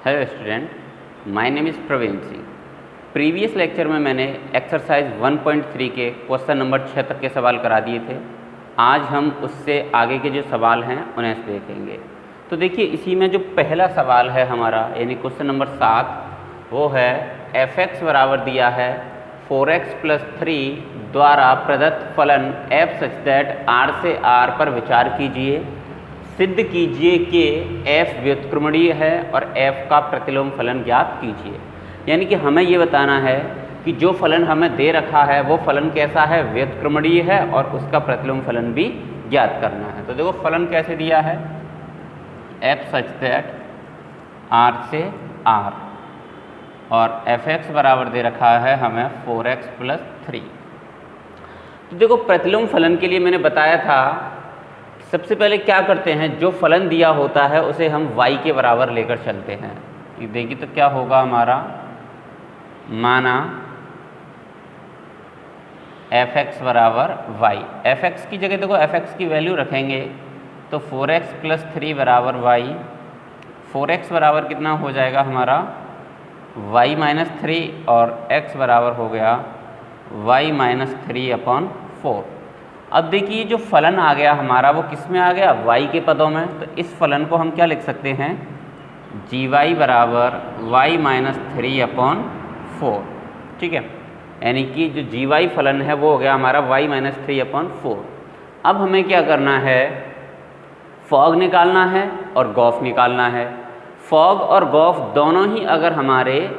Hello student, my name is Praveen Singh. Previous lecture में मैंने exercise 1.3 के क्वेश्चन नंबर 6 तक के सवाल करा दिए थे। आज हम उससे आगे के जो सवाल हैं उन्हें देखेंगे। तो देखिए, इसी में जो पहला सवाल है हमारा यानी क्वेश्चन नंबर 7, वो है f(x) बराबर दिया है 4x + 3 द्वारा प्रदत्त फलन f सच दैट r से r पर विचार कीजिए। सिद्ध कीजिए कि f व्युत्क्रमणीय है और f का प्रतिलोम फलन ज्ञात कीजिए। यानी कि हमें ये बताना है कि जो फलन हमें दे रखा है वो फलन कैसा है, व्युत्क्रमणीय है, और उसका प्रतिलोम फलन भी ज्ञात करना है। तो देखो फलन कैसे दिया है, f सच दैट r से r, और f(x) बराबर दे रखा है हमें 4x + 3। तो देखो प्रतिलोम फलन के लिए मैंने बताया था, सबसे पहले क्या करते हैं, जो फलन दिया होता है उसे हम y के बराबर लेकर चलते हैं। ये देखिए तो क्या होगा हमारा, माना f(x) बराबर y। f(x) की जगह देखो f(x) की वैल्यू रखेंगे तो 4x + 3 बराबर y। 4x बराबर कितना हो जाएगा हमारा y - 3, और x बराबर हो गया y - 3/4। अब देखिए जो फलन आ गया हमारा वो किस में आ गया, y के पदों में। तो इस फलन को हम क्या लिख सकते हैं, gy बराबर y - 3/4। ठीक है, यानी कि जो gy फलन है वो हो गया हमारा y - 3/4। अब हमें क्या करना है, फॉग निकालना है और गॉफ निकालना है। फॉग और गॉफ दोनों ही अगर हमारे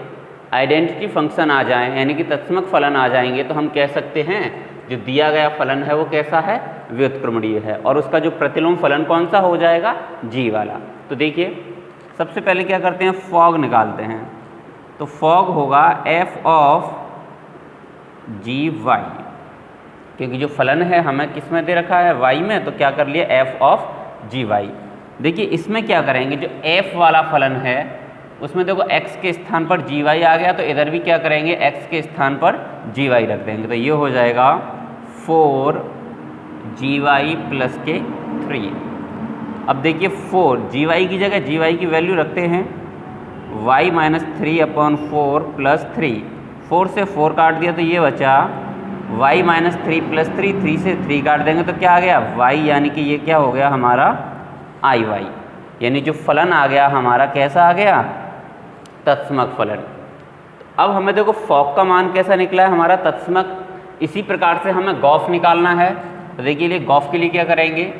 आइडेंटिटी फंक्शन आ जाएं, यानी कि तत्समक फलन आ जाएंगे, तो हम कह सकते हैं जो दिया गया फलन है वो कैसा है, व्युत्क्रमणीय है, और उसका जो प्रतिलोम फलन कौन सा हो जाएगा, जी वाला। तो देखिए सबसे पहले क्या करते हैं, फॉग निकालते हैं। तो फॉग होगा f(g(y), क्योंकि जो फलन है हमें किस में दे रखा है, y में, तो क्या कर लिया f(g(y). देखिए इसमें क्या करेंगे, जो f वाला फलन है उसमें देखो x के स्थान पर gy आ गया, तो इधर भी क्या करेंगे, x के स्थान पर gy रख देंगे। तो ये हो जाएगा 4gy + के 3। अब देखिए 4 gy की जगह gy की वैल्यू रखते हैं y - 3/4 + 3। 4 से 4 काट दिया तो ये बचा y - 3 + 3। 3 से 3 काट देंगे तो क्या आ गया, y, यानी कि ये क्या हो गया हमारा iy। यानी जो फलन आ गया हमारा कैसा आ गया, तत्समक फलन। अब हमें देखो फॉग का मान कैसा निकला है हमारा, तत्समक। इसी प्रकार से हमें गॉफ निकालना है। तो देखिए लिए गॉफ के लिए क्या करेंगे,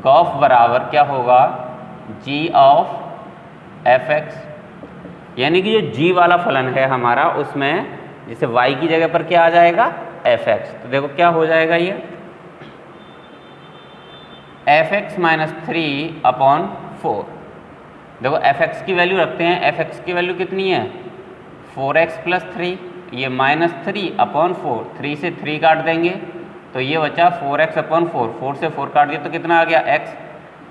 गॉफ बराबर क्या होगा, g(f(x), यानी कि जो g वाला फलन है हमारा उसमें जैसे y की जगह पर क्या आ जाएगा, f(x). तो देखो क्या हो जाएगा, ये f(x - 3/4। देखो f(x) की वैल्यू रखते हैं, f(x) की वैल्यू कितनी है, 4x + 3, ये -3/4। 3 से 3 काट देंगे तो ये बचा 4x/4। 4 से 4 काट दिया तो कितना आ गया, x,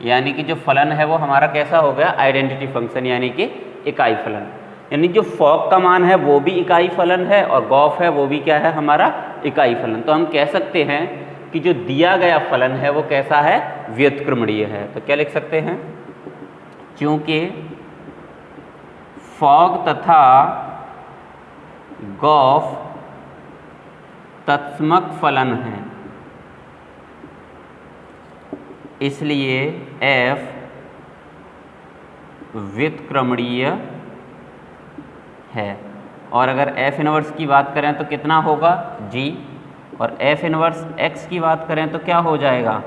यानी कि जो फलन है वो हमारा कैसा हो गया, आइडेंटिटी फंक्शन, यानी कि इकाई फलन। यानी जो फॉग का मान है वो भी इकाई फलन है और गॉफ है वो भी क्या है हमारा, इकाई फलन। तो हम कह सकते हैं कि जो दिया गया फलन है वो कैसा है, व्युत्क्रमणीय है। तो क्या लिख सकते हैं, क्योंकि फॉग तथा गॉफ तत्समक फलन हैं, इसलिए f व्युत्क्रमणीय है। और अगर f इनवर्स की बात करें तो कितना होगा, g, और f इनवर्स x की बात करें तो क्या हो जाएगा,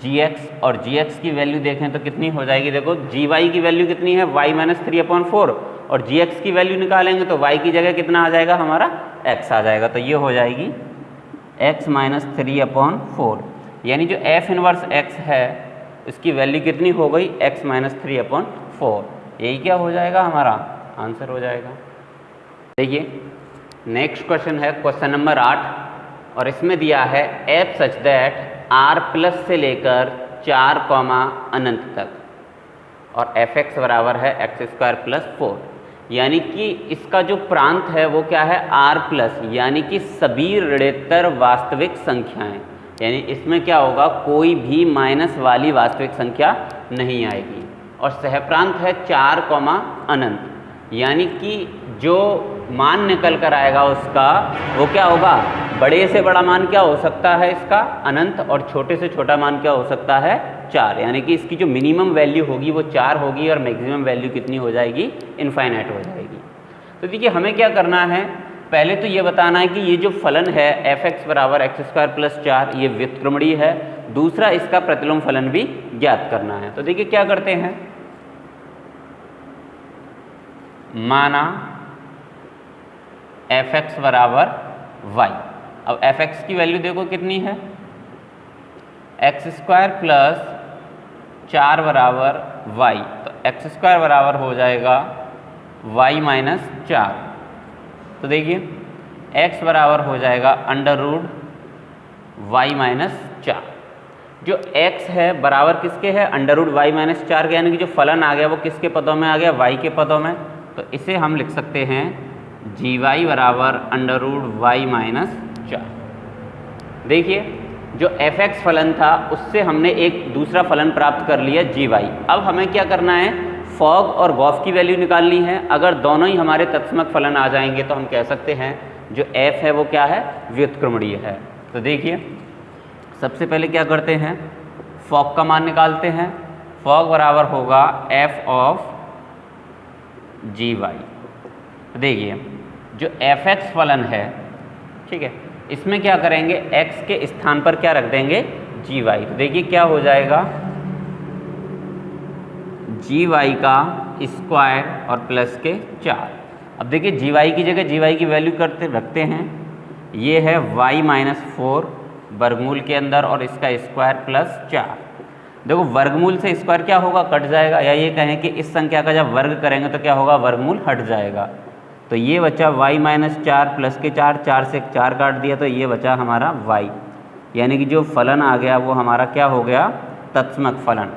gx, और gx की वैल्यू देखें तो कितनी हो जाएगी, देखो gy की वैल्यू कितनी है, y - 3/4, और gx की वैल्यू निकालेंगे तो y की जगह कितना आ जाएगा हमारा, x आ जाएगा। तो ये हो जाएगी x - 3/4, यानी जो f इनवर्स x है इसकी वैल्यू कितनी हो गई, x - 3/4। यही क्या हो जाएगा हमारा आंसर हो जाएगा। देखिए नेक्स्ट क्वेश्चन है क्वेश्चन नंबर 8, और इसमें दिया है f सच दैट r+ से लेकर 4, अनंत तक, और f(x) बराबर है x² + 4। यानी कि इसका जो प्रांत है वो क्या है, r+, यानी कि सभी ऋणोत्तर वास्तविक संख्याएं। यानी इसमें क्या होगा, कोई भी माइनस वाली वास्तविक संख्या नहीं आएगी। और सहप्रांत है 4, अनंत। यानी कि जो मान निकल कर आएगा उसका वो क्या होगा, बड़े से बड़ा मान क्या हो सकता है इसका, अनंत, और छोटे से छोटा मान क्या हो सकता है, 4। यानी कि इसकी जो मिनिमम वैल्यू होगी वो 4 होगी और मैक्सिमम वैल्यू कितनी हो जाएगी, इनफाइनाइट हो जाएगी। तो देखिए हमें क्या करना है, पहले तो ये बताना है कि ये जो फलन है f(x) बराबर x² + 4 ये व्युत्क्रमणीय है। दूसरा इसका प्रतिलोम फलन भी ज्ञात करना है। तो देखिए क्या करते हैं, माना f(x) बराबर y। अब f(x) की वैल्यू देखो कितनी है, x² + 4 बराबर y। तो x² बराबर हो जाएगा y - 4। तो देखिए x बराबर हो जाएगा √y - 4। जो x है बराबर किसके है, √y - 4 के, यानी कि जो फलन आ गया वो किसके पदों में आ गया, y के पदों में। तो इसे हम लिख सकते हैं gy बराबर √y - 4। देखिए जो f(x) फलन था उससे हमने एक दूसरा फलन प्राप्त कर लिया gy। अब हमें क्या करना है, फॉग और गॉस की वैल्यू निकालनी है। अगर दोनों ही हमारे तत्समक फलन आ जाएंगे तो हम कह सकते हैं जो f है वो क्या है, व्युत्क्रमणीय है। तो देखिए सबसे पहले क्या करते हैं, फॉग का मान निकालते हैं। फॉग बराबर होगा f(gy)। देखिए जो f(x) फलन है, ठीक है, इसमें क्या करेंगे, x के स्थान पर क्या रख देंगे, gy। तो देखिए क्या हो जाएगा, gy का स्क्वायर और प्लस के 4। अब देखिए gy की जगह gy की वैल्यू रखते हैं, ये है y - 4 वर्गमूल के अंदर और इसका स्क्वायर प्लस 4। देखो वर्गमूल से स्क्वायर क्या होगा, कट जाएगा, या ये कहें कि इस संख्या का जब वर्ग करेंगे तो क्या होगा, वर्गमूल हट जाएगा। तो ये बचा y - 4 प्लस के 4, 4 से 4 काट दिया तो ये बचा हमारा y। यानी कि जो फलन आ गया वो हमारा क्या हो गया, तत्समक फलन।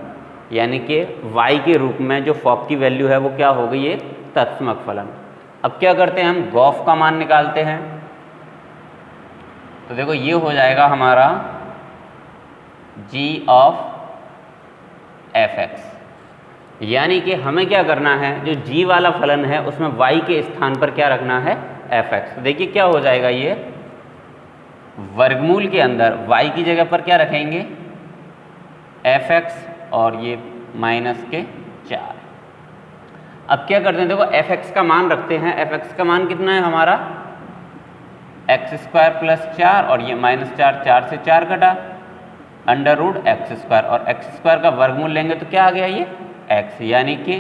यानी कि y के रूप में जो फॉग की वैल्यू है वो क्या हो गई, एक तत्समक फलन। अब क्या करते हैं, हम गॉस का मान निकालते हैं। तो देखो ये हो जाएगा हमारा g ऑफ f(x). यानी कि हमें क्या करना है, जो g वाला फलन है उसमें y के स्थान पर क्या रखना है, f(x). तो देखिए क्या हो जाएगा, ये वर्गमूल के अंदर y की जगह पर क्या रखेंगे, f(x) और ये माइनस के 4। अब क्या करते हैं, देखो f(x) का मान रखते हैं। f(x) का मान कितना है हमारा, x² + 4 और ये -4, 4 से 4 कटा, √x², और x² का वर्गमूल लेंगे तो क्या आ गया, ये x। यानी कि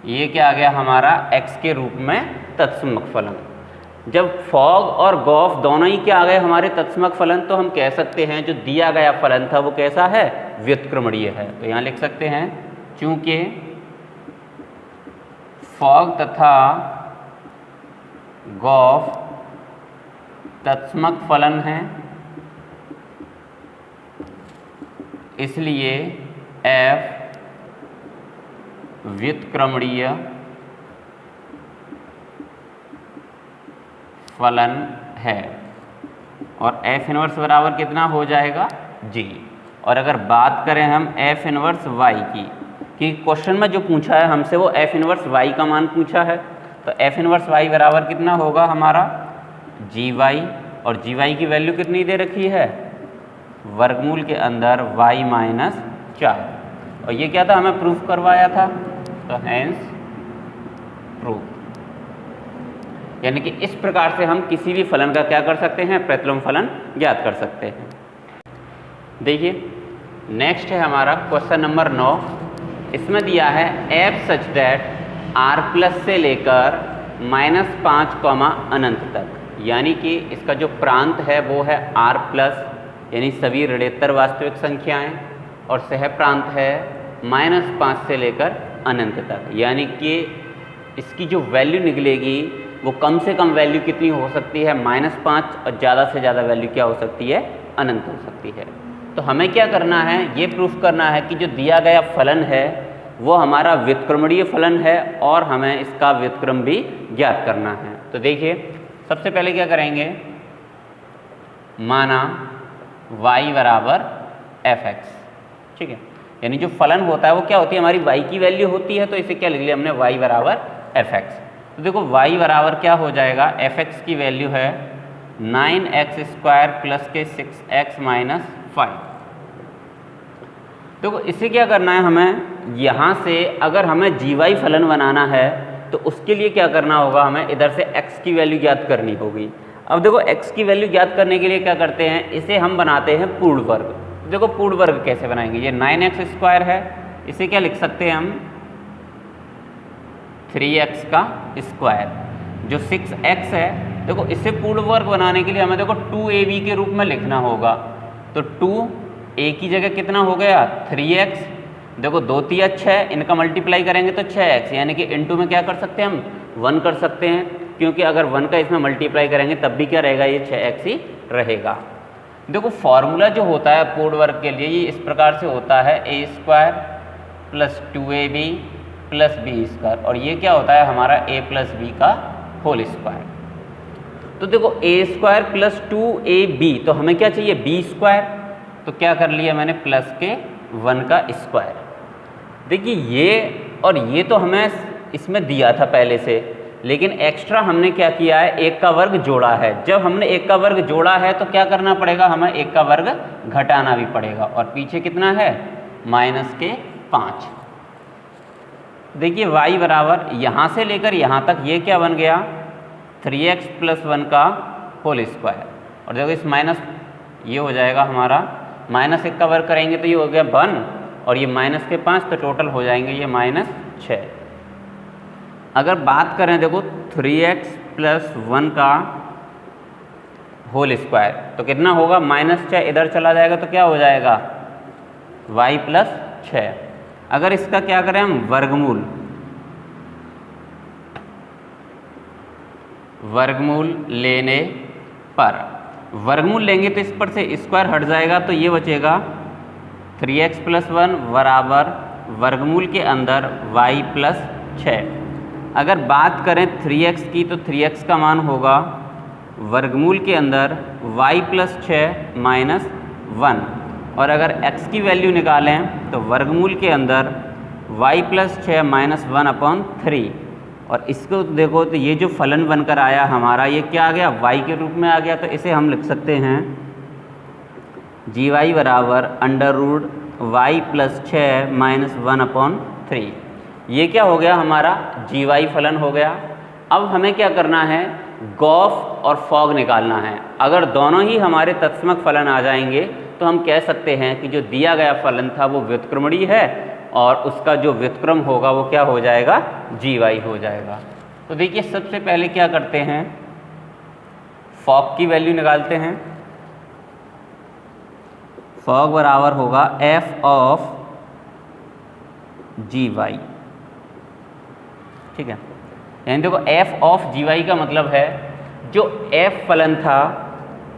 ये क्या आ गया हमारा, x के रूप में तत्समक फलन। जब फॉग और गॉस दोनों ही क्या आ गए हमारे तत्समक फलन, तो हम कह सकते हैं जो दिया गया फलन था वो कैसा है, व्युत्क्रमणीय है। तो यहाँ लिख सकते हैं चूंकि फॉग तथा गॉस तत्समक फलन हैं, इसलिए f व्युत्क्रमणीय फलन है। और f इनवर्स बराबर कितना हो जाएगा, g। और अगर बात करें हम f इनवर्स y की, कि क्वेश्चन में जो पूछा है हमसे वो f इनवर्स y का मान पूछा है, तो f इनवर्स y बराबर कितना होगा हमारा, gy। और gy की वैल्यू कितनी दे रखी है, वर्गमूल के अंदर y - 4। और ये क्या था, हमें प्रूफ करवाया था, तो हेंस प्रूफ। यानी कि इस प्रकार से हम किसी भी फलन का क्या कर सकते हैं, प्रतिलोम फलन ज्ञात कर सकते हैं। देखिए नेक्स्ट है हमारा क्वेश्चन नंबर 9। इसमें दिया है f सच दैट r+ से लेकर -5, अनंत तक। यानी कि इसका जो प्रांत है वो है r+, यानी सभी ऋणोत्तर वास्तविक संख्याएं, और सह प्रांत है -5 से लेकर अनंत तक। यानी कि इसकी जो वैल्यू निकलेगी वो कम से कम वैल्यू कितनी हो सकती है, -5, और ज़्यादा से ज़्यादा वैल्यू क्या हो सकती है, अनंत हो सकती है। तो हमें क्या करना है, ये प्रूफ करना है कि जो दिया गया फलन है वो हमारा व्युत्क्रमणीय फलन है और हमें इसका व्युत्क्रम भी ज्ञात करना है। तो देखिए सबसे पहले क्या करेंगे, माना y बराबर f(x), ठीक है, यानी जो फलन होता है वो क्या होती है, हमारी y की वैल्यू होती है, तो इसे क्या लिख लिया हमने, y बराबर fx। तो देखो y बराबर क्या हो जाएगा, fx की वैल्यू है 9x² प्लस के 6x माइनस 5। देखो इसे क्या करना है हमें, यहाँ से अगर हमें gy फलन बनाना है तो उसके लिए क्या करना होगा, हमें इधर से x की वैल्यू ज्ञात करनी होगी। अब देखो x की वैल्यू ज्ञात करने के लिए क्या करते हैं, इसे हम बनाते हैं पूर्ण वर्ग। देखो पूर्ण वर्ग कैसे बनाएंगे, ये 9x² है, इसे क्या लिख सकते हैं हम 3x का स्क्वायर, जो 6x है। देखो इसे पूर्ण वर्ग बनाने के लिए हमें देखो 2ab के रूप में लिखना होगा। तो 2a की जगह कितना हो गया 3x, देखो 2 3 6, इनका मल्टीप्लाई करेंगे तो 6x, यानी कि इनटू में क्या कर सकते हैं हम 1 कर सकते हैं, क्योंकि अगर 1 का इसमें मल्टीप्लाई करेंगे तब भी क्या रहेगा, ये 6x ही रहेगा। देखो फॉर्मूला जो होता है पूर्ण वर्ग के लिए, ये इस प्रकार से होता है a² plus 2ab plus b², और ये क्या होता है हमारा a प्लस b का होल स्क्वायर। तो देखो a² प्लस 2ab, तो हमें क्या चाहिए b², तो क्या कर लिया मैंने प्लस के 1 का स्क्वायर। देखिए ये और ये तो हमें इसमें दिया था पहले से, लेकिन एक्स्ट्रा हमने क्या किया है, 1 का वर्ग जोड़ा है। जब हमने 1 का वर्ग जोड़ा है तो क्या करना पड़ेगा, हमें 1 का वर्ग घटाना भी पड़ेगा, और पीछे कितना है -5। देखिए y बराबर यहाँ से लेकर यहाँ तक ये क्या बन गया 3x प्लस 1 का होल स्क्वायर, और देखो इस माइनस ये हो जाएगा हमारा -1 का वर्ग करेंगे तो ये हो गया 1, और ये -5, तो टोटल हो जाएंगे ये -6। अगर बात करें देखो 3x प्लस 1 का होल स्क्वायर, तो कितना होगा -6, इधर चला जाएगा तो क्या हो जाएगा y प्लस 6। अगर इसका क्या करें हम वर्गमूल लेने पर, वर्गमूल लेंगे तो इस पर से स्क्वायर हट जाएगा, तो ये बचेगा 3x प्लस 1 बराबर वर्गमूल के अंदर y प्लस 6। अगर बात करें 3x की, तो 3x का मान होगा वर्गमूल के अंदर y प्लस 6 माइनस 1, और अगर x की वैल्यू निकालें तो वर्गमूल के अंदर y प्लस 6 माइनस 1/3, और इसको देखो तो ये जो फलन बनकर आया हमारा, ये क्या आ गया y के रूप में आ गया, तो इसे हम लिख सकते हैं gy बराबर √y प्लस 6 माइनस 1/3। ये क्या हो गया हमारा gy फलन हो गया। अब हमें क्या करना है, गॉस और फॉग निकालना है। अगर दोनों ही हमारे तत्समक फलन आ जाएंगे तो हम कह सकते हैं कि जो दिया गया फलन था वो व्युत्क्रमणीय है, और उसका जो व्युत्क्रम होगा वो क्या हो जाएगा gy हो जाएगा। तो देखिए सबसे पहले क्या करते हैं, फॉग की वैल्यू निकालते हैं। फॉग बराबर होगा f ऑफ gy, ठीक है। यानी देखो f ऑफ gy का मतलब है जो f फलन था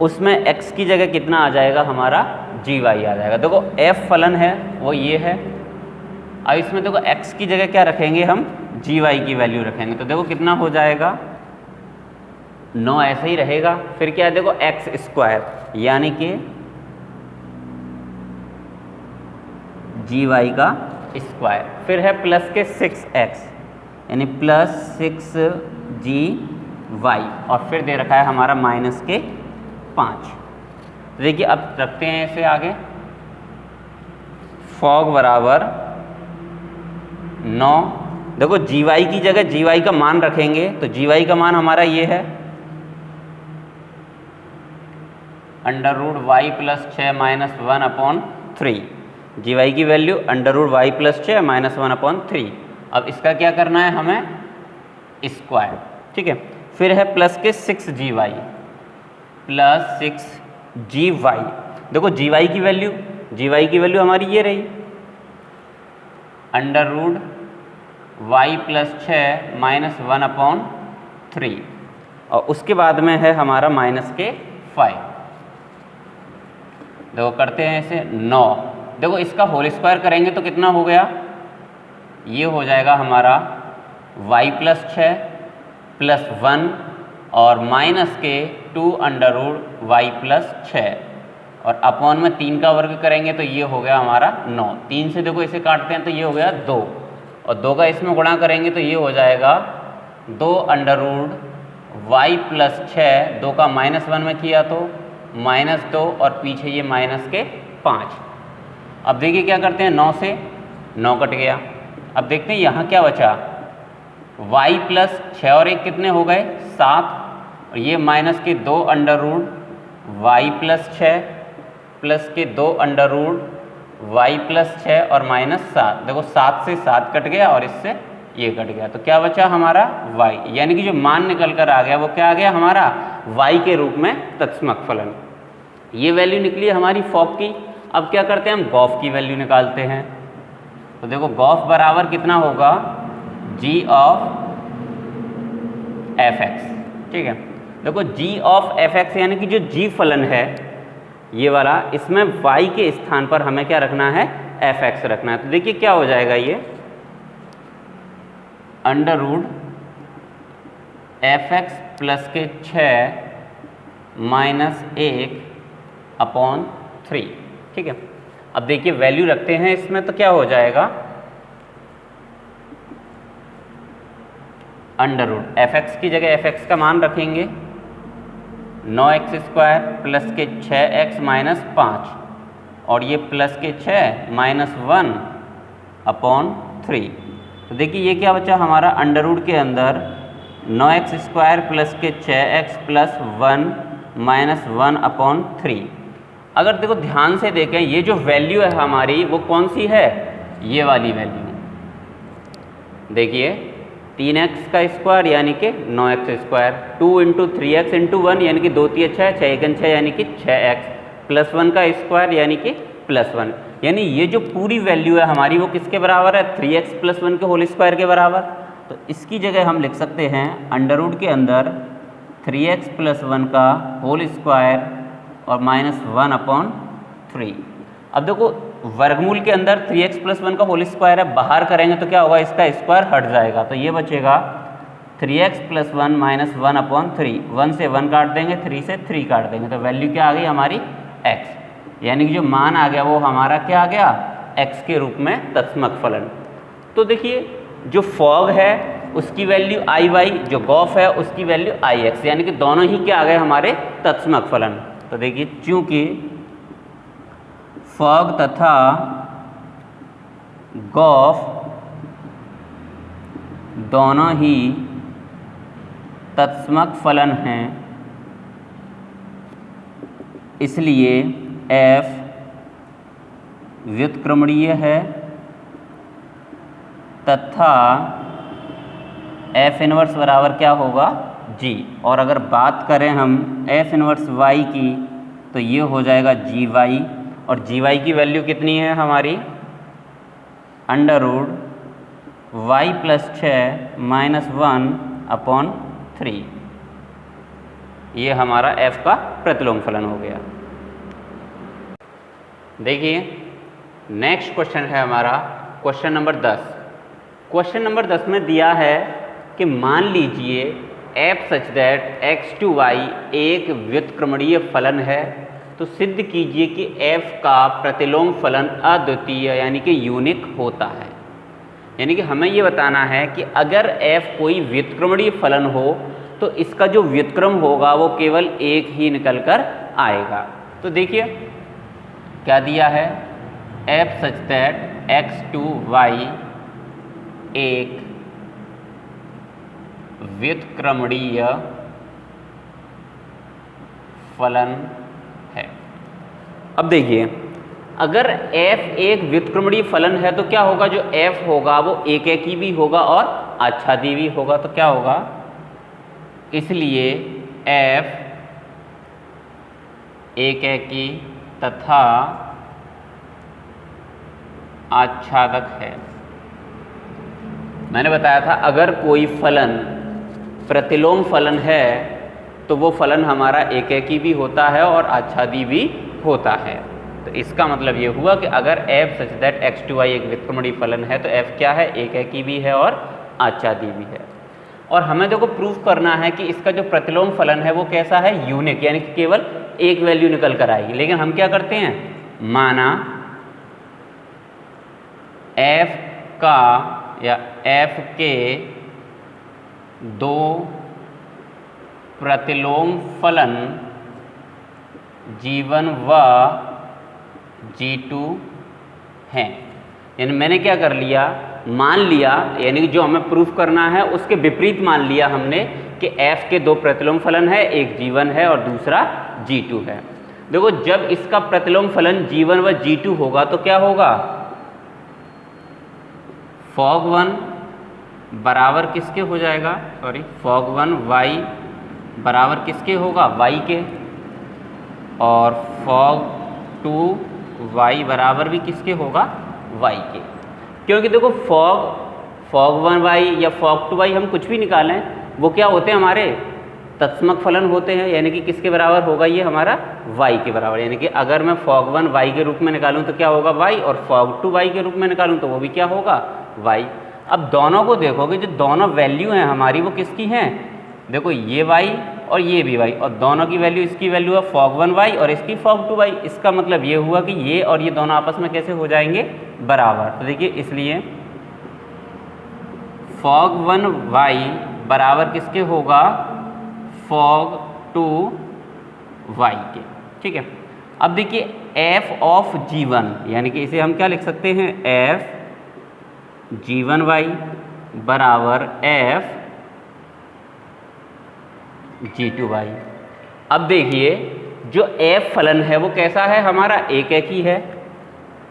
उसमें x की जगह कितना आ जाएगा, हमारा gy आ जाएगा। देखो f फलन है वो ये है, अब इसमें देखो x की जगह क्या रखेंगे हम, gy की वैल्यू रखेंगे, तो देखो कितना हो जाएगा 9, ऐसा ही रहेगा। फिर क्या है देखो x² यानी कि gy का स्क्वायर, फिर है प्लस के 6x यानी प्लस 6gy, और फिर दे रखा है हमारा -5। तो देखिए अब रखते हैं इसे आगे, फॉग बराबर 9, देखो gy की जगह gy का मान रखेंगे, तो gy का मान हमारा ये है √y प्लस 6 माइनस 1/3, gy की वैल्यू √y प्लस 6 माइनस 1/3। अब इसका क्या करना है हमें स्क्वायर, ठीक है। फिर है प्लस के 6gy प्लस 6gy, देखो gy की वैल्यू हमारी ये रही √y प्लस 6 माइनस 1/3, और उसके बाद में है हमारा -5। देखो करते हैं इसे 9, देखो इसका होल स्क्वायर करेंगे तो कितना हो गया, ये हो जाएगा हमारा y प्लस 6 प्लस 1 और -2 √y प्लस 6, और अपॉन में 3 का वर्ग करेंगे तो ये हो गया हमारा 9। 3 से देखो इसे काटते हैं तो ये हो गया 2, और 2 का इसमें गुणा करेंगे तो ये हो जाएगा 2 अंडर रूट y प्लस 6, 2 का -1 में किया तो -2 और पीछे ये माइनस के 5। अब देखिए क्या करते हैं, 9 से 9 कट गया। अब देखते हैं यहाँ क्या बचा, y प्लस 6 और 1 कितने हो गए 7, और ये माइनस के 2 under root y plus 6 plus के 2 अंडर रूट y प्लस 6 और -7। देखो 7 से 7 कट गया और इससे ये कट गया, तो क्या बचा हमारा y, यानी कि जो मान निकल कर आ गया वो क्या आ गया हमारा y के रूप में तत्समक फलन। ये वैल्यू निकली हमारी फॉग की। अब क्या करते हैं, हम गॉफ की वैल्यू निकालते हैं। तो देखो गॉफ बराबर कितना होगा, g ऑफ f(x), ठीक है। देखो g ऑफ f(x) यानी कि जो g फलन है ये वाला, इसमें y के स्थान पर हमें क्या रखना है, f(x) रखना है। तो देखिए क्या हो जाएगा, ये अंडर रूट f(x) प्लस के 6 माइनस 1 अपॉन 3, ठीक है। अब देखिए वैल्यू रखते हैं इसमें तो क्या हो जाएगा, अंडर रूट f(x) की जगह f(x) का मान रखेंगे 9x² प्लस के 6x माइनस 5, और ये प्लस के 6 माइनस 1 अपॉन 3। तो देखिए ये क्या बचा हमारा, अंडर रूट के अंदर 9x² प्लस के 6x प्लस 1 माइनस 1 अपॉन 3। अगर देखो ध्यान से देखें, ये जो वैल्यू है हमारी वो कौन सी है, ये वाली वैल्यू। देखिए 3x का स्क्वायर यानी कि 9x², 2 इंटू 3x इंटू 1 यानी कि 2 3 6, 6 1 6 यानी कि 6x, प्लस 1 का स्क्वायर यानी कि प्लस 1, यानी ये जो पूरी वैल्यू है हमारी वो किसके बराबर है, 3x प्लस 1 के होल स्क्वायर के बराबर। तो इसकी जगह हम लिख सकते हैं अंडर रूट के अंदर 3x प्लस 1 का होल स्क्वायर और माइनस 1 अपॉन 3। अब देखो वर्गमूल के अंदर 3x प्लस 1 का होल स्क्वायर है, बाहर करेंगे तो क्या होगा, इसका स्क्वायर हट जाएगा, तो ये बचेगा 3x प्लस 1 माइनस 1 अपॉन 3। 1 से 1 काट देंगे, 3 से 3 काट देंगे, तो वैल्यू क्या आ गई हमारी x, यानी कि जो मान आ गया वो हमारा क्या आ गया, x के रूप में तत्समक फलन। तो देखिए जो फॉग है उसकी वैल्यू iy, जो गॉफ है उसकी वैल्यू ix, यानी कि दोनों ही क्या आ गए हमारे तत्समक फलन। तो देखिए चूंकि फॉग तथा गॉफ दोनों ही तत्समक फलन हैं, इसलिए f व्युत्क्रमणीय है तथा f इनवर्स बराबर क्या होगा, g। और अगर बात करें हम f इनवर्स y की तो ये हो जाएगा gy, और gy की वैल्यू कितनी है हमारी, under root y plus 6 minus 1 upon 3। ये हमारा f का प्रतिलोम फलन हो गया। देखिए नेक्स्ट क्वेश्चन है हमारा क्वेश्चन नंबर 10। क्वेश्चन नंबर 10 में दिया है कि मान लीजिए f such that x to y एक व्युत्क्रमणीय फलन है, तो सिद्ध कीजिए कि f का प्रतिलोम फलन अद्वितीय यानी कि यूनिक होता है। यानी कि हमें ये बताना है कि अगर f कोई व्युत्क्रमणीय फलन हो तो इसका जो व्युत्क्रम होगा वो केवल एक ही निकल कर आएगा। तो देखिए क्या दिया है, f such that x to y एक व्युत्क्रमणीय फलन है। अब देखिए अगर f एक व्युत्क्रमणीय फलन है तो क्या होगा, जो f होगा वो एक ही भी होगा और आच्छादी भी होगा। तो क्या होगा, इसलिए f एक की तथा आच्छादक है। मैंने बताया था अगर कोई फलन प्रतिलोम फलन है तो वो फलन हमारा एकेकी भी होता है और आच्छादी भी होता है। तो इसका मतलब ये हुआ कि अगर f such that x to y एक व्युत्क्रमणीय फलन है तो f क्या है, एकेकी भी है और आच्छादी भी है। और हमें देखो प्रूफ करना है कि इसका जो प्रतिलोम फलन है वो कैसा है, यूनिक, यानी कि केवल एक वैल्यू निकल कर आएगी। लेकिन हम क्या करते हैं, माना f का या f के दो प्रतिलोम फलन g1 व g2 हैं। यानी मैंने क्या कर लिया, मान लिया, यानी कि जो हमें प्रूफ करना है उसके विपरीत मान लिया हमने कि f के दो प्रतिलोम फलन है, एक g1 है और दूसरा g2 है। देखो जब इसका प्रतिलोम फलन g1 व g2 होगा तो क्या होगा, fog1 बराबर किसके हो जाएगा, सॉरी fog1 y बराबर किसके होगा, y के, और fog2 y बराबर भी किसके होगा, y के। क्योंकि देखो fog1 y या fog2 y हम कुछ भी निकालें वो क्या होते हैं, हमारे तत्समक फलन होते हैं, यानी कि किसके बराबर होगा, ये हमारा y के बराबर। यानी कि अगर मैं fog1 y के रूप में निकालूं तो क्या होगा y, और fog2 y के रूप में निकालूं तो वो भी क्या होगा y। अब दोनों को देखोगे, जो दोनों वैल्यू हैं हमारी वो किसकी हैं, देखो ये y और ये भी y, और दोनों की वैल्यू, इसकी वैल्यू है fog1 y और इसकी fog2 y। इसका मतलब ये हुआ कि ये और ये दोनों आपस में कैसे हो जाएंगे, बराबर। तो देखिए इसलिए fog1 y बराबर किसके होगा, fog2 y के, ठीक है। अब देखिए f ऑफ g1, यानी कि इसे हम क्या लिख सकते हैं, f g1 y बराबर f g2 y। अब देखिए जो f फलन है वो कैसा है, हमारा एक एक ही है,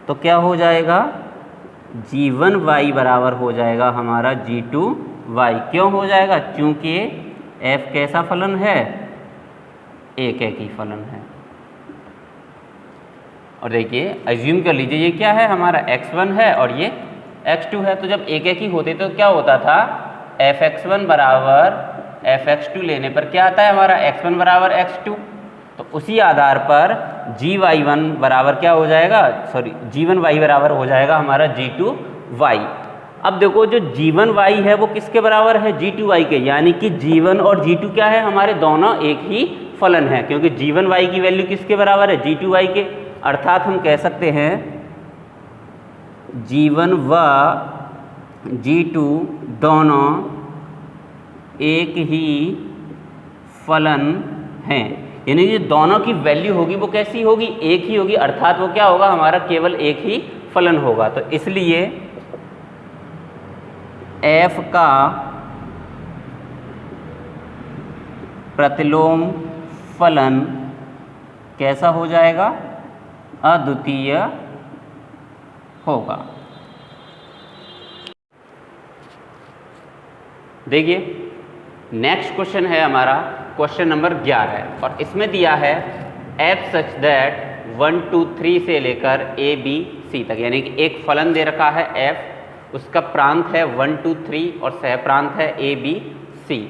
तो क्या हो जाएगा, g1 y बराबर हो जाएगा हमारा g2 y। क्यों हो जाएगा, चूंकि f कैसा फलन है, एक एक ही फलन है। और देखिए अज्यूम कर लीजिए ये क्या है, हमारा x1 है और ये x2 है। तो जब एक एक ही होते तो क्या होता था, fx1 बराबर fx2 लेने पर क्या आता है, हमारा x1 बराबर x2। तो उसी आधार पर gy1 बराबर क्या हो जाएगा, सॉरी g1 y बराबर हो जाएगा हमारा g2 y। अब देखो जो g1 y है वो किसके बराबर है, g2 y के, यानी कि g1 और g2 क्या है, हमारे दोनों एक ही फलन है, क्योंकि g1 y की वैल्यू किसके बराबर है, g2 y के। अर्थात हम कह सकते हैं g1 व g2 दोनों एक ही फलन हैं, यानी ये दोनों की वैल्यू होगी वो कैसी होगी, एक ही होगी। अर्थात वो क्या होगा, हमारा केवल एक ही फलन होगा। तो इसलिए f का प्रतिलोम फलन कैसा हो जाएगा, अद्वितीय होगा। देखिए नेक्स्ट क्वेश्चन है हमारा क्वेश्चन नंबर 11, और इसमें दिया है f सच दैट 1 2 3 से लेकर a b c तक, यानी कि एक फलन दे रखा है f, उसका प्रांत है 1 2 3 और सह प्रांत है a b c।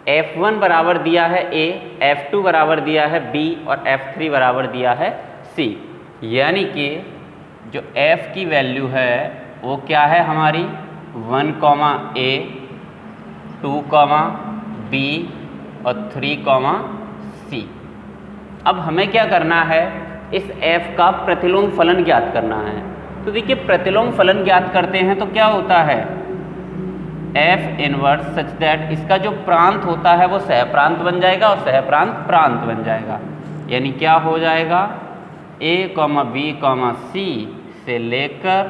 f1 बराबर दिया है a, f2 बराबर दिया है b और f3 बराबर दिया है c। यानी कि जो f की वैल्यू है वो क्या है हमारी, 1 a 2 b और 3 c। अब हमें क्या करना है, इस f का प्रतिलोम फलन ज्ञात करना है। तो देखिए प्रतिलोम फलन ज्ञात करते हैं तो क्या होता है, f इनवर्स सच दैट इसका जो प्रांत होता है वो सह प्रांत बन जाएगा और सह प्रांत प्रांत बन जाएगा। यानी क्या हो जाएगा, a b c से लेकर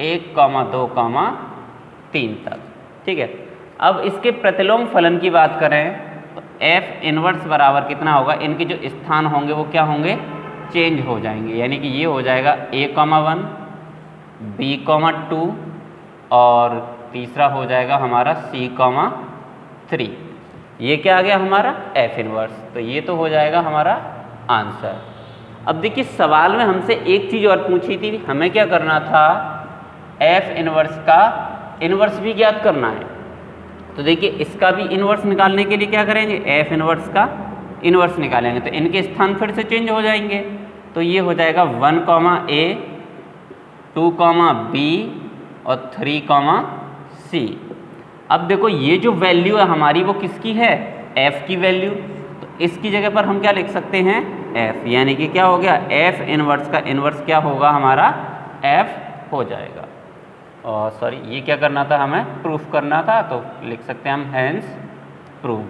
1 2 3 तक, ठीक है। अब इसके प्रतिलोम फलन की बात करें तो f इनवर्स बराबर कितना होगा, इनके जो स्थान होंगे वो क्या होंगे, चेंज हो जाएंगे। यानी कि ये हो जाएगा a 1 b 2 और तीसरा हो जाएगा हमारा c 3। ये क्या आ गया हमारा f इनवर्स, तो ये तो हो जाएगा हमारा आंसर। अब देखिए सवाल में हमसे एक चीज़ और पूछी थी, हमें क्या करना था, f इनवर्स का इनवर्स भी ज्ञात करना है। तो देखिए इसका भी इनवर्स निकालने के लिए क्या करेंगे, f इनवर्स का इनवर्स निकालेंगे तो इनके स्थान फिर से चेंज हो जाएंगे। तो ये हो जाएगा 1 a 2 b और 3 c। अब देखो ये जो वैल्यू है हमारी वो किसकी है, f की वैल्यू। तो इसकी जगह पर हम क्या लिख सकते हैं, f, यानी कि क्या हो गया, f इनवर्स का इनवर्स क्या होगा हमारा, f हो जाएगा। और सॉरी ये क्या करना था, हमें प्रूफ करना था, तो लिख सकते हैं हम हेंस प्रूव।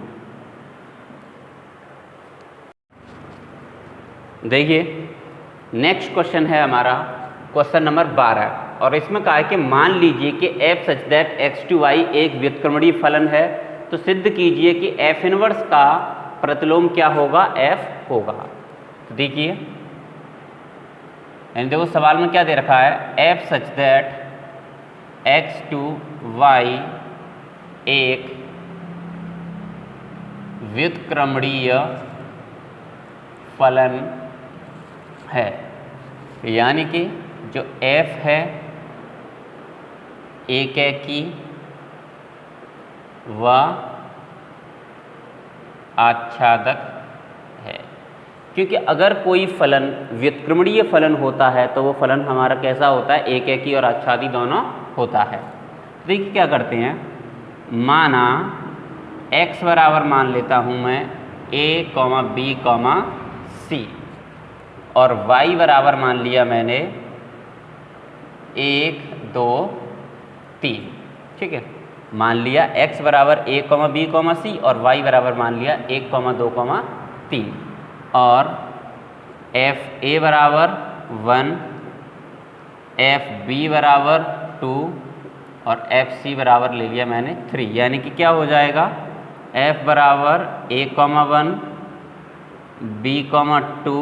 देखिए नेक्स्ट क्वेश्चन है हमारा क्वेश्चन नंबर 12, और इसमें कहा है कि मान लीजिए कि f such that x to y एक व्युत्क्रमणीय फलन है, तो सिद्ध कीजिए कि f इनवर्स का प्रतिलोम क्या होगा, f होगा। तो देखिए यानी देखो सवाल में क्या दे रखा है, f such that x to y एक व्युत्क्रमणीय फलन है, यानी कि जो f है एक की व आच्छादक है। क्योंकि अगर कोई फलन व्युत्क्रमणीय फलन होता है तो वो फलन हमारा कैसा होता है, एक की और आच्छादी दोनों होता है। तो देखिए क्या करते हैं, माना x बराबर मान लेता हूँ मैं a, b, c, और y बराबर मान लिया मैंने 1, 2, 3, ठीक है। मान लिया x बराबर a, b, c और y बराबर मान लिया 1, 2, 3, और f a बराबर 1, f b बराबर 2 और f c बराबर ले लिया मैंने 3, यानी कि क्या हो जाएगा, f बराबर a, 1, b, 2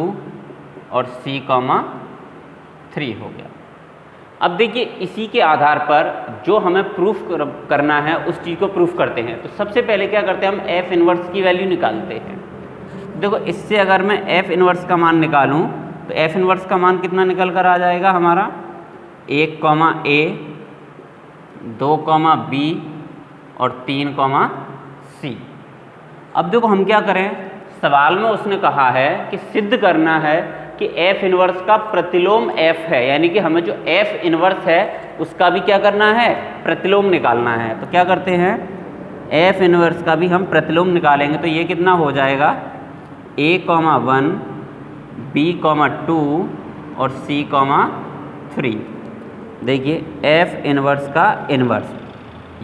और c, 3 हो गया। अब देखिए इसी के आधार पर जो हमें प्रूफ करना है उस चीज़ को प्रूफ करते हैं। तो सबसे पहले क्या करते हैं, हम f इनवर्स की वैल्यू निकालते हैं। देखो इससे अगर मैं f इनवर्स का मान निकालूं तो f इनवर्स का मान कितना निकल कर आ जाएगा हमारा, 1, a, 2, b और 3, c। अब देखो हम क्या करें, सवाल में उसने कहा है कि सिद्ध करना है कि f इनवर्स का प्रतिलोम f है, यानी कि हमें जो f इनवर्स है उसका भी क्या करना है, प्रतिलोम निकालना है। तो क्या करते हैं, f इनवर्स का भी हम प्रतिलोम निकालेंगे। तो ये कितना हो जाएगा, a, 1, b, 2 और c, 3। देखिए f इनवर्स का इनवर्स,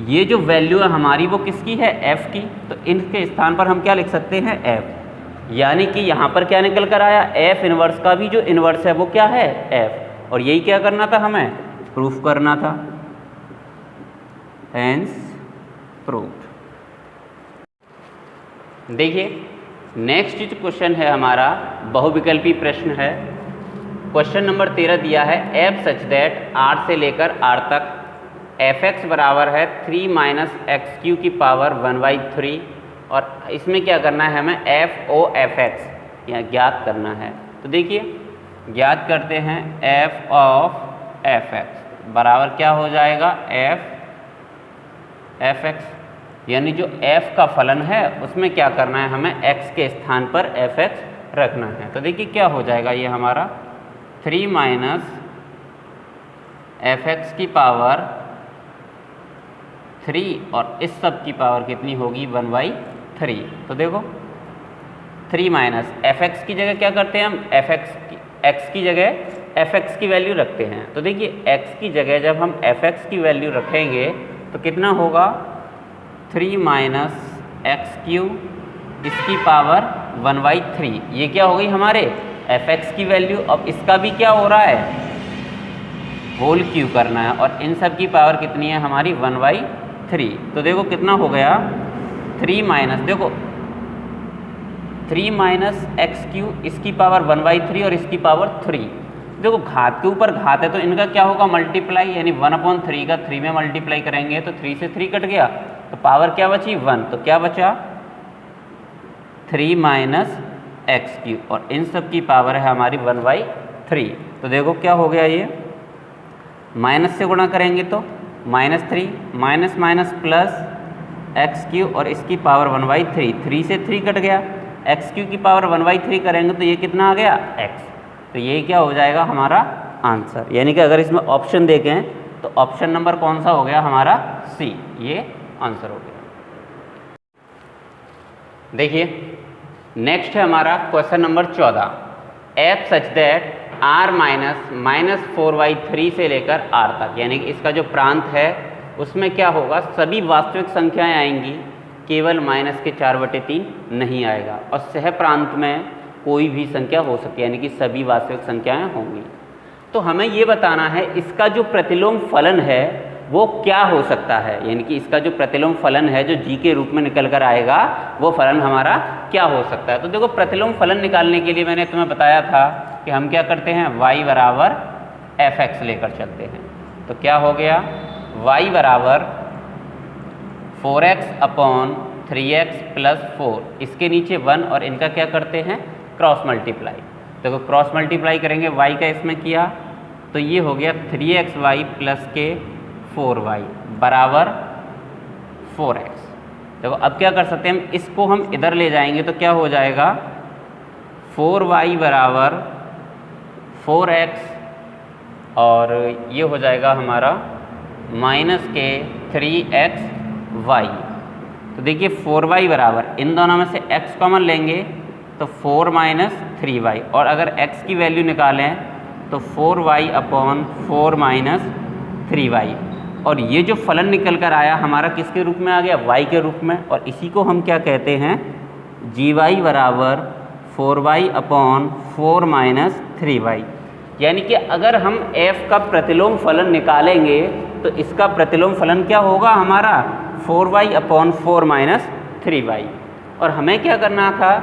ये जो वैल्यू है हमारी वो किसकी है, f की। तो इनके स्थान पर हम क्या लिख सकते हैं, f, यानी कि यहाँ पर क्या निकल कर आया, f इनवर्स का भी जो इनवर्स है वो क्या है, f। और यही क्या करना था, हमें प्रूफ करना था, हेंस प्रूव्ड। देखिए नेक्स्ट जो क्वेश्चन है हमारा बहुविकल्पी प्रश्न है। क्वेश्चन नंबर 13 दिया है, f सच दैट r से लेकर r तक fx बराबर है 3 - x³ की पावर 1/3, और इसमें क्या करना है, हमें f(of(x) यहाँ ज्ञात करना है। तो देखिए ज्ञात करते हैं, f(of(x) बराबर क्या हो जाएगा, f(f(x), यानी जो f का फलन है उसमें क्या करना है, हमें x के स्थान पर f(x) रखना है। तो देखिए क्या हो जाएगा, ये हमारा 3 - f(x) की पावर 3 और इस सब की पावर कितनी होगी, 1/3। तो देखो 3 - f(x) की जगह क्या करते हैं हम, x की जगह f(x) की वैल्यू रखते हैं। तो देखिए x की जगह जब हम f(x) की वैल्यू रखेंगे तो कितना होगा, 3 - x³ इसकी पावर 1/3। ये क्या हो गई हमारे f(x) की वैल्यू। अब इसका भी क्या हो रहा है, होल क्यू करना है, और इन सब की पावर कितनी है हमारी, 1/3। तो देखो कितना हो गया, 3 देखो 3 - x³ इसकी पावर 1/3 और इसकी पावर 3। देखो घात के ऊपर घात है तो इनका क्या होगा, मल्टीप्लाई, यानी 1/3 का 3 में मल्टीप्लाई करेंगे तो 3 से 3 कट गया, तो पावर क्या बची, 1। तो क्या बचा, 3 - x³ और इन सब की पावर है हमारी 1/3। तो देखो क्या हो गया, ये माइनस से गुणा करेंगे तो -3 माइनस प्लस x³ और इसकी पावर 1/3, 3 से 3 कट गया, x³ की पावर 1/3 करेंगे तो ये कितना आ गया, x। तो ये क्या हो जाएगा हमारा आंसर। यानी कि अगर इसमें ऑप्शन देखें तो ऑप्शन नंबर कौन सा हो गया हमारा, सी, ये आंसर हो गया। देखिए नेक्स्ट है हमारा question number 14, F such that r -4y3 से लेकर r तक, यानी कि इसका जो प्रांत है उसमें क्या होगा, सभी वास्तविक संख्याएं आएंगी, केवल माइनस के 4/3 नहीं आएगा, और सह प्रांत में कोई भी संख्या हो सकती है, यानी कि सभी वास्तविक संख्याएं होंगी। तो हमें ये बताना है इसका जो प्रतिलोम फलन है वो क्या हो सकता है, यानी कि इसका जो प्रतिलोम फलन है जो जी के रूप में निकल कर आएगा वो फलन हमारा क्या हो सकता है। तो देखो प्रतिलोम फलन निकालने के लिए मैंने तुम्हें बताया था कि हम क्या करते हैं, y बराबर fx लेकर चलते हैं। तो क्या हो गया, y बराबर 4x अपॉन 3x प्लस 4, इसके नीचे 1 और इनका क्या करते हैं, क्रॉस मल्टीप्लाई। देखो क्रॉस मल्टीप्लाई करेंगे y का इसमें किया तो ये हो गया 3xy प्लस के 4y बराबर 4x। देखो अब क्या कर सकते हैं हम, इसको हम इधर ले जाएंगे तो क्या हो जाएगा, 4y बराबर 4x और ये हो जाएगा हमारा माइनस के 3xy। तो देखिए 4y बराबर, इन दोनों में से x कॉमन लेंगे तो 4 - 3y, और अगर x की वैल्यू निकालें तो 4y अपॉन 4 - 3y, और ये जो फलन निकल कर आया हमारा किसके रूप में आ गया, y के रूप में, और इसी को हम क्या कहते हैं, gy बराबर 4y अपॉन 4 - 3y। यानी कि अगर हम f का प्रतिलोम फलन निकालेंगे तो इसका प्रतिलोम फलन क्या होगा हमारा, 4y अपॉन 4 - 3y। और हमें क्या करना था,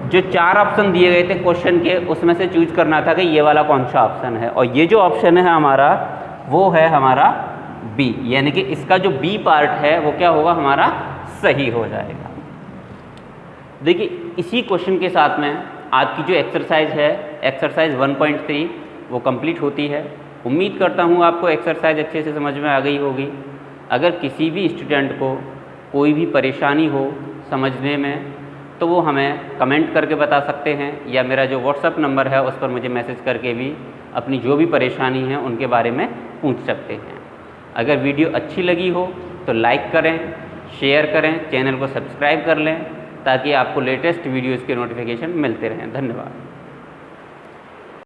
जो 4 ऑप्शन दिए गए थे क्वेश्चन के उसमें से चूज करना था कि ये वाला कौन सा ऑप्शन है, और ये जो ऑप्शन है हमारा वो है हमारा बी, यानी कि इसका जो बी पार्ट है वो क्या होगा, हमारा सही हो जाएगा। देखिए इसी क्वेश्चन के साथ में आज की जो एक्सरसाइज है, एक्सरसाइज 1.3 वो कंप्लीट होती है। उम्मीद करता हूँ आपको एक्सरसाइज अच्छे से समझ में आ गई होगी। अगर किसी भी स्टूडेंट को कोई भी परेशानी हो समझने में तो वो हमें कमेंट करके बता सकते हैं, या मेरा जो व्हाट्सअप नंबर है उस पर मुझे मैसेज करके भी अपनी जो भी परेशानी है उनके बारे में पूछ सकते हैं। अगर वीडियो अच्छी लगी हो तो लाइक करें, शेयर करें, चैनल को सब्सक्राइब कर लें ताकि आपको लेटेस्ट वीडियोज़ के नोटिफिकेशन मिलते रहें। धन्यवाद।